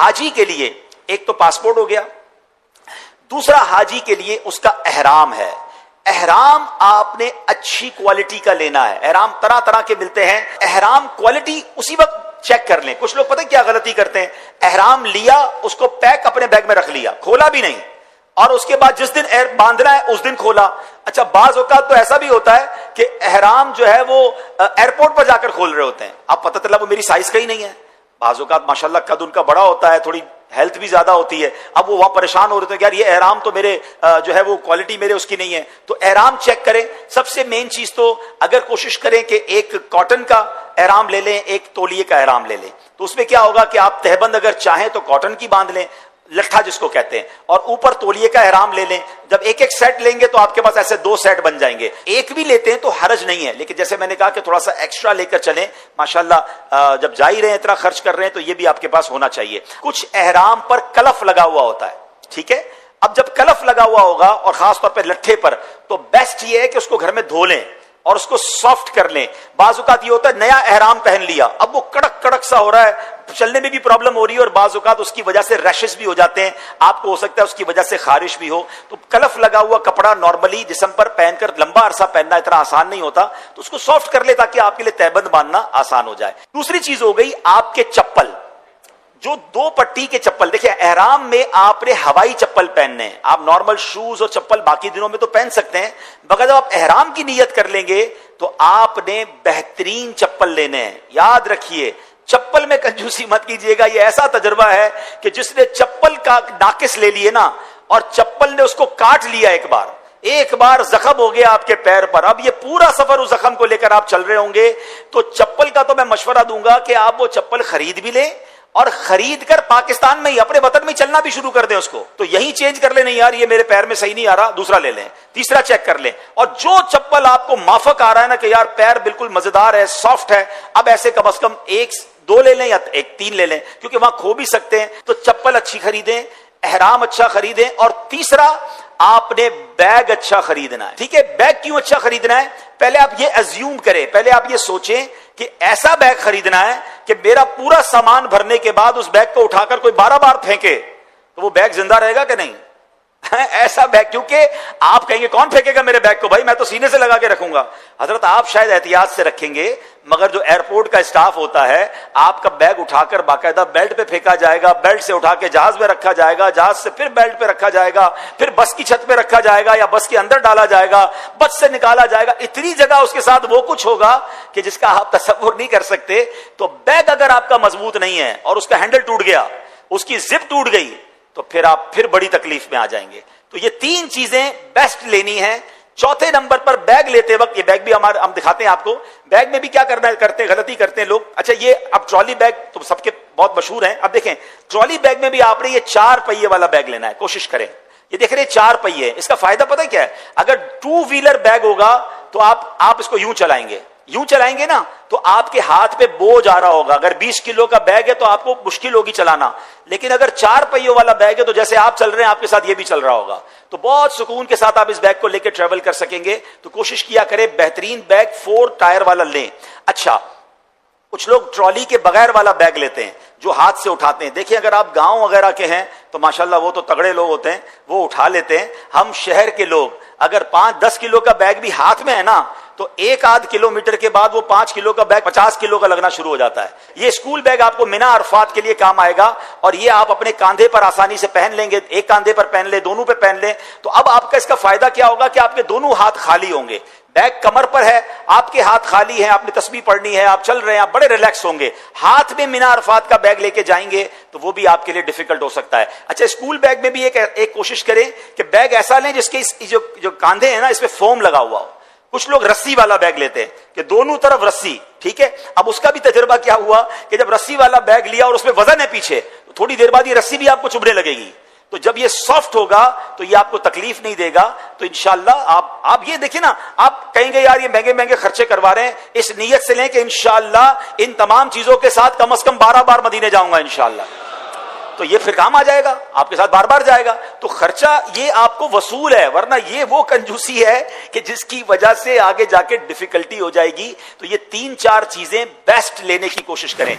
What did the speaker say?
हाजी के लिए एक तो पासपोर्ट हो गया, दूसरा हाजी के लिए उसका एहराम है। एहराम आपने अच्छी क्वालिटी का लेना है। एहराम तरह तरह के मिलते हैं, एहराम क्वालिटी उसी वक्त चेक कर लें। कुछ लोग पता है क्या गलती करते हैं, एहराम लिया, उसको पैक अपने बैग में रख लिया, खोला भी नहीं, और उसके बाद जिस दिन बांधना है उस दिन खोला। अच्छा, बाज औकात तो ऐसा भी होता है कि एहराम जो है वो एयरपोर्ट पर जाकर खोल रहे होते हैं, अब पता चला वो मेरी साइज का ही नहीं है। बाज औकात माशाल्लाह कद उनका बड़ा होता है, थोड़ी हेल्थ भी ज्यादा होती है, अब वो वहां परेशान हो रहे थे यार ये एहराम तो मेरे जो है वो क्वालिटी मेरे उसकी नहीं है। तो एहराम चेक करें। सबसे मेन चीज तो अगर कोशिश करें कि एक कॉटन का एहराम ले लें, एक तौलिए का एहराम ले लें, तो उसमें क्या होगा कि आप तहबंद अगर चाहें तो कॉटन की बांध लें, लट्ठा जिसको कहते हैं, और ऊपर तौलिए का एहराम ले लें। जब एक एक सेट लेंगे तो आपके पास ऐसे 2 सेट बन जाएंगे। एक भी लेते हैं तो हरज नहीं है, लेकिन जैसे मैंने कहा कि थोड़ा सा एक्स्ट्रा लेकर चलें। माशाल्लाह जब जा ही रहे हैं, इतना खर्च कर रहे हैं, तो ये भी आपके पास होना चाहिए। कुछ एहराम पर कलफ लगा हुआ होता है, ठीक है। अब जब कलफ लगा हुआ होगा और खासतौर पर लट्ठे पर, तो बेस्ट ये है कि उसको घर में धो लें और उसको सॉफ्ट कर लें। बाजुकात ये होता है नया एहराम पहन लिया, अब वो कड़क कड़क सा हो रहा है, चलने में भी प्रॉब्लम हो रही है, और बाजुकात उसकी वजह से रैशेस भी हो जाते हैं, आपको हो सकता है उसकी वजह से खारिश भी हो। तो कलफ लगा हुआ कपड़ा नॉर्मली जिस्म पर पहनकर लंबा अरसा पहनना इतना आसान नहीं होता, तो उसको सॉफ्ट कर ले ताकि आपके लिए तहबंद बांधना आसान हो जाए। दूसरी चीज हो गई आपके चप्पल, जो 2 पट्टी के चप्पल। देखिए एहराम में आपने हवाई चप्पल पहनने हैं, आप नॉर्मल शूज और चप्पल बाकी दिनों में तो पहन सकते हैं, मगर जब आप एहराम की नियत कर लेंगे तो आपने बेहतरीन चप्पल लेने हैं। याद रखिए चप्पल में कंजूसी मत कीजिएगा। ये ऐसा तजुर्बा है कि जिसने चप्पल का नाकिस ले लिए ना, और चप्पल ने उसको काट लिया, एक बार जख्म हो गया आपके पैर पर, अब ये पूरा सफर उस जख्म को लेकर आप चल रहे होंगे। तो चप्पल का तो मैं मशवरा दूंगा कि आप वो चप्पल खरीद भी लें, और खरीद कर पाकिस्तान में ही अपने वतन में चलना भी शुरू कर दें उसको। तो यही चेंज कर ले, नहीं यार ये मेरे पैर में सही नहीं आ रहा, दूसरा ले लें, तीसरा चेक कर लें। और जो चप्पल आपको माफक आ रहा है ना कि यार पैर बिल्कुल मजेदार है, सॉफ्ट है, अब ऐसे कम से कम 1-2 ले लें या 1-3 ले लें, क्योंकि वहां खो भी सकते हैं। तो चप्पल अच्छी खरीदें, एहराम अच्छा खरीदें, और तीसरा आपने बैग अच्छा खरीदना है। ठीक है, बैग क्यों अच्छा खरीदना है? पहले आप ये अज्यूम करें, पहले आप ये सोचें कि ऐसा बैग खरीदना है कि मेरा पूरा सामान भरने के बाद उस बैग को उठाकर कोई 12 बार फेंके तो वो बैग जिंदा रहेगा कि नहीं? ऐसा बैग, क्योंकि आप कहेंगे कौन फेंकेगा मेरे बैग को, भाई मैं तो सीने से लगा के रखूंगा। हजरत आप शायद एहतियात से रखेंगे, मगर जो एयरपोर्ट का स्टाफ होता है, आपका बैग उठाकर बाकायदा बेल्ट पे फेंका जाएगा, बेल्ट से उठा के जहाज में रखा जाएगा, जहाज से फिर बेल्ट पे रखा जाएगा, फिर बस की छत पे रखा जाएगा या बस के अंदर डाला जाएगा, बस से निकाला जाएगा। इतनी जगह उसके साथ वो कुछ होगा कि जिसका आप तसव्वुर नहीं कर सकते। तो बैग अगर आपका मजबूत नहीं है और उसका हैंडल टूट गया, उसकी जिप टूट गई, तो फिर आप फिर बड़ी तकलीफ में आ जाएंगे। तो ये 3 चीजें बेस्ट लेनी है। चौथे नंबर पर बैग लेते वक्त, ये बैग भी हम दिखाते हैं आपको, बैग में भी क्या करते हैं, गलती करते हैं लोग। अच्छा, ये अब ट्रॉली बैग तो सबके बहुत मशहूर हैं। अब देखें ट्रॉली बैग में भी आपने ये 4 पहिए वाला बैग लेना है। कोशिश करें, ये देख रहे हैं 4 पहिए, इसका फायदा पता है क्या है? अगर 2 व्हीलर बैग होगा तो आप इसको यूं चलाएंगे ना, तो आपके हाथ पे बोझ आ रहा होगा। अगर 20 किलो का बैग है तो आपको मुश्किल होगी चलाना, लेकिन अगर 4 पहियों वाला बैग है तो जैसे आप चल रहे हैं आपके साथ ये भी चल रहा होगा, तो बहुत सुकून के साथ आप इस बैग को लेकर ट्रेवल कर सकेंगे। तो कोशिश किया करें बेहतरीन बैग 4 टायर वाला लें। अच्छा, कुछ लोग ट्रॉली के बगैर वाला बैग लेते हैं जो हाथ से उठाते हैं। देखिए अगर आप गांव वगैरह के हैं तो माशाल्लाह वो तो तगड़े लोग होते हैं, वो उठा लेते हैं। हम शहर के लोग अगर 5-10 किलो का बैग भी हाथ में है ना, तो 1-8 किलोमीटर के बाद वो 5 किलो का बैग 50 किलो का लगना शुरू हो जाता है। ये स्कूल बैग आपको मिना अरफात के लिए काम आएगा, और ये आप अपने कांधे पर आसानी से पहन लेंगे। एक कांधे पर पहन ले, दोनों पे पहन ले, तो अब आपका इसका फायदा क्या होगा कि आपके दोनों हाथ खाली होंगे। बैग कमर पर है, आपके हाथ खाली है, आपने तस्बीह पढ़नी है, आप चल रहे हैं, आप बड़े रिलैक्स होंगे। हाथ में मिना अरफात का बैग लेके जाएंगे तो वो भी आपके लिए डिफिकल्ट हो सकता है। अच्छा, स्कूल बैग में भी एक कोशिश करें कि बैग ऐसा लें जिसके जो कांधे हैं ना, इसमें फोम लगा हुआ हो। कुछ लोग रस्सी वाला बैग लेते हैं कि दोनों तरफ रस्सी, ठीक है। अब उसका भी तजुर्बा क्या हुआ कि जब रस्सी वाला बैग लिया और उसमें वजन है पीछे, तो थोड़ी देर बाद ये रस्सी भी आपको चुभने लगेगी। तो जब ये सॉफ्ट होगा तो ये आपको तकलीफ नहीं देगा। तो इंशाल्लाह आप ये देखिए ना, आप कहेंगे यार ये महंगे महंगे खर्चे करवा रहे हैं, इस नीयत से लें कि इंशाल्लाह इन तमाम चीजों के साथ कम से कम 12 बार मदीने जाऊंगा इंशाल्लाह, तो ये फिर काम आ जाएगा, आपके साथ बार बार जाएगा। तो खर्चा ये आपको वसूल है, वरना ये वो कंजूसी है कि जिसकी वजह से आगे जाके डिफिकल्टी हो जाएगी। तो ये 3-4 चीजें बेस्ट लेने की कोशिश करें।